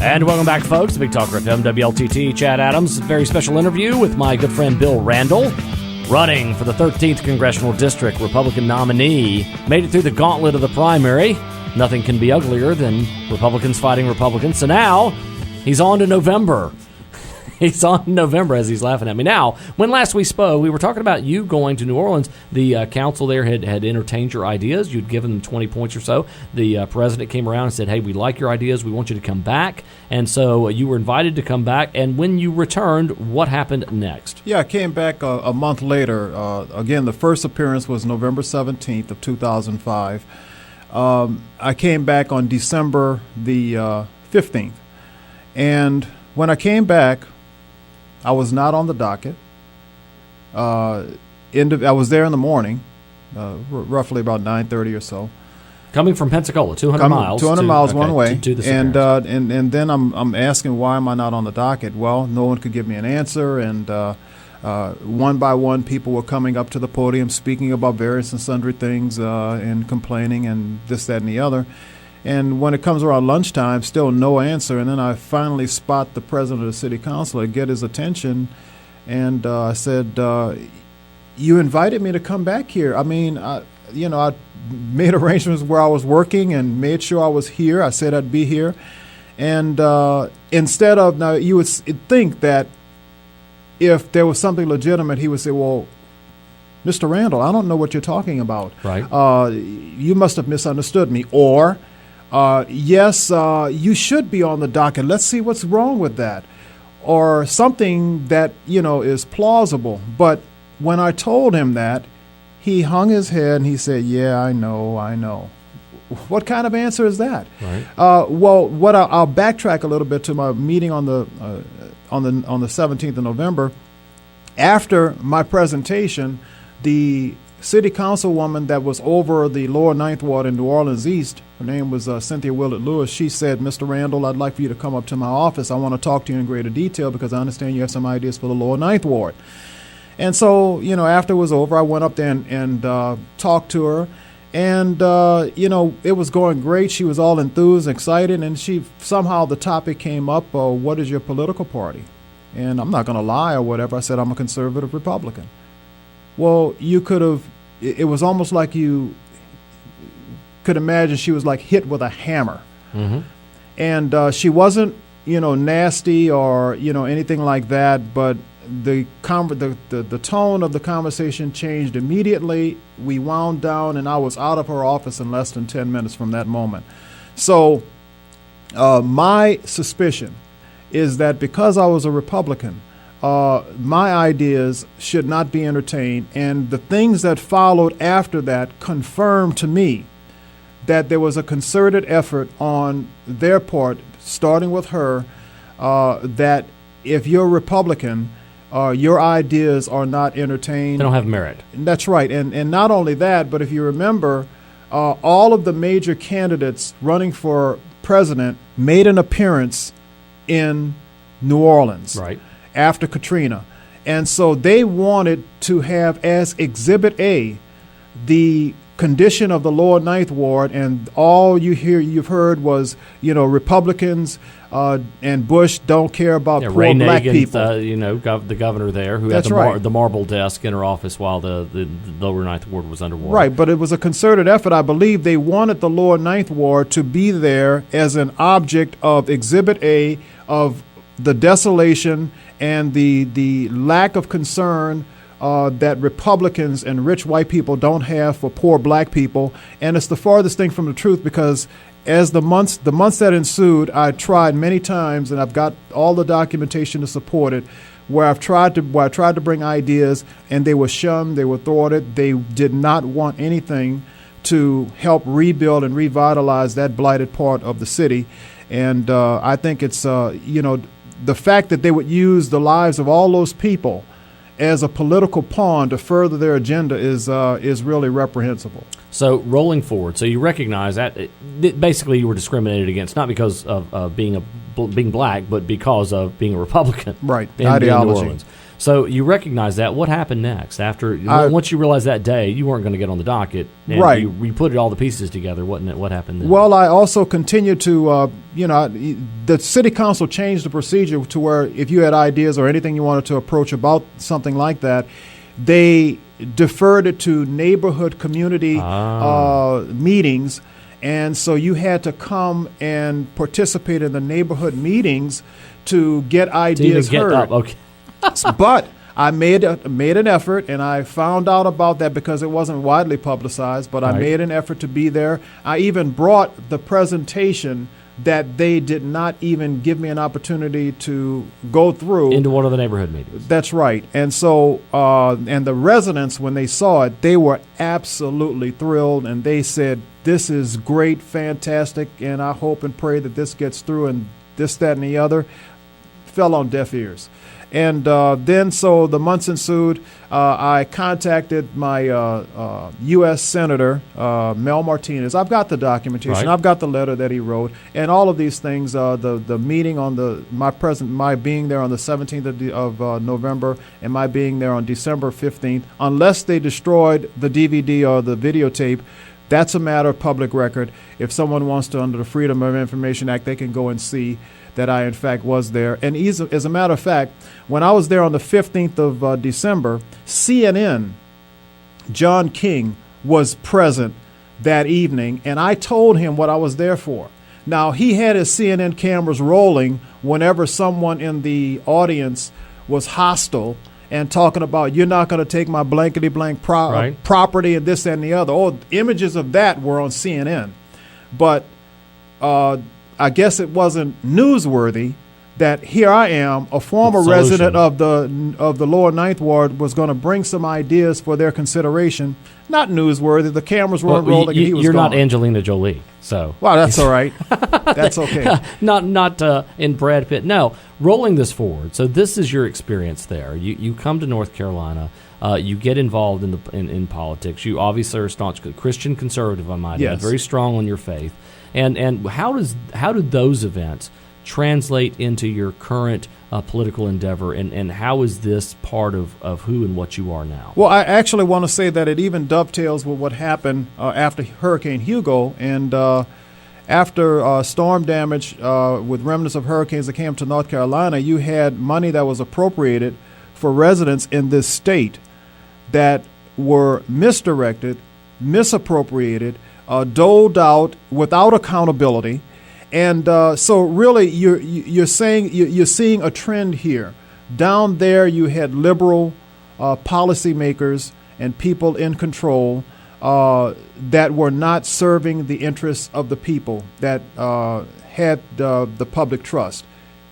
And welcome back, folks, to Big Talker FM, WLTT, Chad Adams. Very special interview with my good friend Bill Randall, running for the 13th Congressional District, Republican nominee. Made it through the gauntlet of the primary. Nothing can be uglier than Republicans fighting Republicans. So now he's on to November. He's on November as he's laughing at me. Now, when last we spoke, we were talking about you going to New Orleans. The council there had entertained your ideas. You'd given them 20 points or so. The president came around and said, hey, we like your ideas. We want you to come back. And so you were invited to come back. And when you returned, what happened next? Yeah, I came back a month later. Again, the first appearance was November 17th of 2005. I came back on December the 15th. And when I came back, I was not on the docket. I was there in the morning, roughly about 9:30 or so. Coming from Pensacola, 200 miles. 200 miles one way. To the and then I'm asking, why am I not on the docket? Well, no one could give me an answer, and one by one, people were coming up to the podium speaking about various and sundry things and complaining and this, that, and the other. And when it comes around lunchtime, still no answer. And then I finally spot the president of the city council and get his attention. And I said, you invited me to come back here. I mean, I made arrangements where I was working and made sure I was here. I said I'd be here. And instead of, now you would think that if there was something legitimate, he would say, well, Mr. Randall, I don't know what you're talking about. Right. You must have misunderstood me. Or, yes, you should be on the docket. Let's see what's wrong with that. Or something that, is plausible. But when I told him that, he hung his head and he said, yeah, I know. What kind of answer is that? Right. Well, I'll backtrack a little bit to my meeting on the 17th of November. After my presentation, the city councilwoman that was over the lower Ninth Ward in New Orleans East, her name was Cynthia Willard Lewis, she said, Mr. Randall, I'd like for you to come up to my office. I want to talk to you in greater detail because I understand you have some ideas for the lower Ninth Ward. And so, after it was over, I went up there and talked to her. And, it was going great. She was all enthused, excited, and somehow the topic came up, what is your political party? And I'm not going to lie or whatever. I said, I'm a conservative Republican. Well, it was almost like you could imagine she was like hit with a hammer. Mm-hmm. And she wasn't, nasty or, anything like that, but the tone of the conversation changed immediately. We wound down, and I was out of her office in less than 10 minutes from that moment. So my suspicion is that because I was a Republican, my ideas should not be entertained, and the things that followed after that confirmed to me that there was a concerted effort on their part, starting with her, that if you're a Republican, your ideas are not entertained. They don't have merit. That's right. And not only that, but if you remember, all of the major candidates running for president made an appearance in New Orleans. Right. After Katrina. And so they wanted to have as Exhibit A the condition of the lower Ninth Ward, and all you've heard was, Republicans and Bush don't care about poor Ray black Nagin, people. The governor there, who That's had right. the marble desk in her office while the lower Ninth Ward was underwater. Right, but it was a concerted effort. I believe they wanted the lower Ninth Ward to be there as an object of Exhibit A of the desolation and the lack of concern that Republicans and rich white people don't have for poor black people. And it's the farthest thing from the truth, because as the months that ensued, I tried many times, and I've got all the documentation to support it, where I tried to bring ideas, and they were shunned, they were thwarted. They did not want anything to help rebuild and revitalize that blighted part of the city. And I think it's the fact that they would use the lives of all those people as a political pawn to further their agenda is really reprehensible. So rolling forward, so you recognize that basically you were discriminated against, not because of being black, but because of being a Republican. Right, in ideology. New Orleans. So you recognize that. What happened next? Once you realized that day you weren't going to get on the docket, and right? You put all the pieces together. What happened then? Well, I also continued to, the city council changed the procedure to where if you had ideas or anything you wanted to approach about something like that, they deferred it to neighborhood community meetings. And so you had to come and participate in the neighborhood meetings to get ideas heard. Okay. But I made an effort, and I found out about that because it wasn't widely publicized, but I made an effort to be there. I even brought the presentation that they did not even give me an opportunity to go through. Into one of the neighborhood meetings. That's right. And so, and the residents, when they saw it, they were absolutely thrilled, and they said, "This is great, fantastic, and I hope and pray that this gets through," and this, that, and the other. Fell on deaf ears. And then, so the months ensued. I contacted my U.S. Senator, Mel Martinez. I've got the documentation. I've got the letter that he wrote. And all of these things, the meeting on my being there on the 17th of November and my being there on December 15th, unless they destroyed the DVD or the videotape, that's a matter of public record. If someone wants to, under the Freedom of Information Act, they can go and see that I, in fact, was there. And as a matter of fact, when I was there on the 15th of December, CNN, John King, was present that evening, and I told him what I was there for. Now, he had his CNN cameras rolling whenever someone in the audience was hostile and talking about, "You're not going to take my blankety-blank property," and this, that, and the other. Oh, images of that were on CNN. But I guess it wasn't newsworthy that here I am, a former resident of the lower Ninth Ward, was going to bring some ideas for their consideration. Not newsworthy. The cameras weren't rolling, and he was You're gone. Not Angelina Jolie, so. Well, that's all right. That's okay. Not in Brad Pitt. No, rolling this forward. So this is your experience there. You come to North Carolina. You get involved in politics. You obviously are a staunch Christian conservative, I might add, very strong on your faith. And how do those events translate into your current political endeavor, and how is this part of who and what you are now? Well, I actually want to say that it even dovetails with what happened after Hurricane Hugo, and after storm damage with remnants of hurricanes that came to North Carolina, you had money that was appropriated for residents in this state that were misdirected, misappropriated, doled out without accountability. And so really you're seeing a trend here. Down there you had liberal policymakers and people in control that were not serving the interests of the people that had the public trust.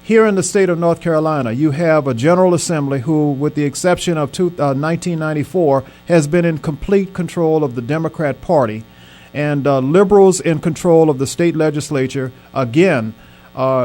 Here in the state of North Carolina, you have a General Assembly who, with the exception of 1994, has been in complete control of the Democrat Party, and liberals in control of the state legislature. Again,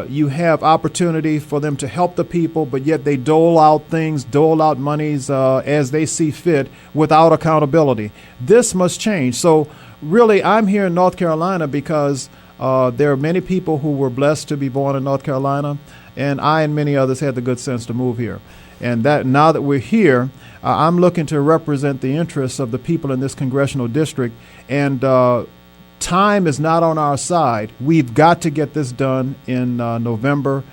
you have opportunity for them to help the people, but yet they dole out monies as they see fit without accountability. This must change. So really, I'm here in North Carolina because there are many people who were blessed to be born in North Carolina, and I and many others had the good sense to move here. And that now that we're here, I'm looking to represent the interests of the people in this congressional district, and time is not on our side. We've got to get this done in November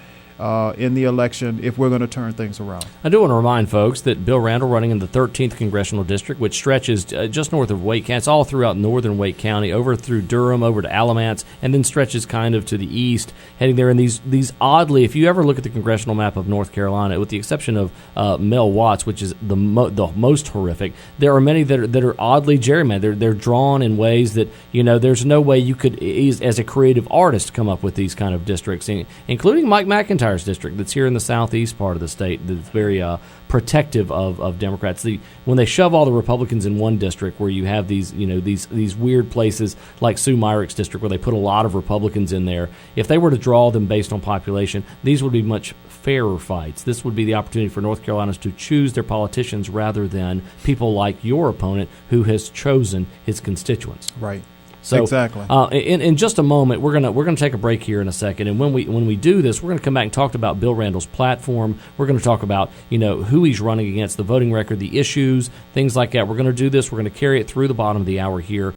in the election if we're going to turn things around. I do want to remind folks that Bill Randall, running in the 13th Congressional District, which stretches just north of Wake County. It's all throughout northern Wake County, over through Durham, over to Alamance, and then stretches kind of to the east, heading there. And these oddly, if you ever look at the congressional map of North Carolina, with the exception of Mel Watts, which is the most horrific, there are many that are oddly gerrymandered. They're drawn in ways that, there's no way you could, as a creative artist, come up with these kind of districts, including Mike McIntyre's district that's here in the southeast part of the state that's very protective of Democrats. When they shove all the Republicans in one district where you have these weird places like Sue Myrick's district where they put a lot of Republicans in there, if they were to draw them based on population, these would be much fairer fights. This would be the opportunity for North Carolinians to choose their politicians rather than people like your opponent who has chosen his constituents. Right. So exactly. In just a moment, we're gonna take a break here in a second, and when we do this, we're gonna come back and talk about Bill Randall's platform. We're gonna talk about who he's running against, the voting record, the issues, things like that. We're gonna do this. We're gonna carry it through the bottom of the hour here.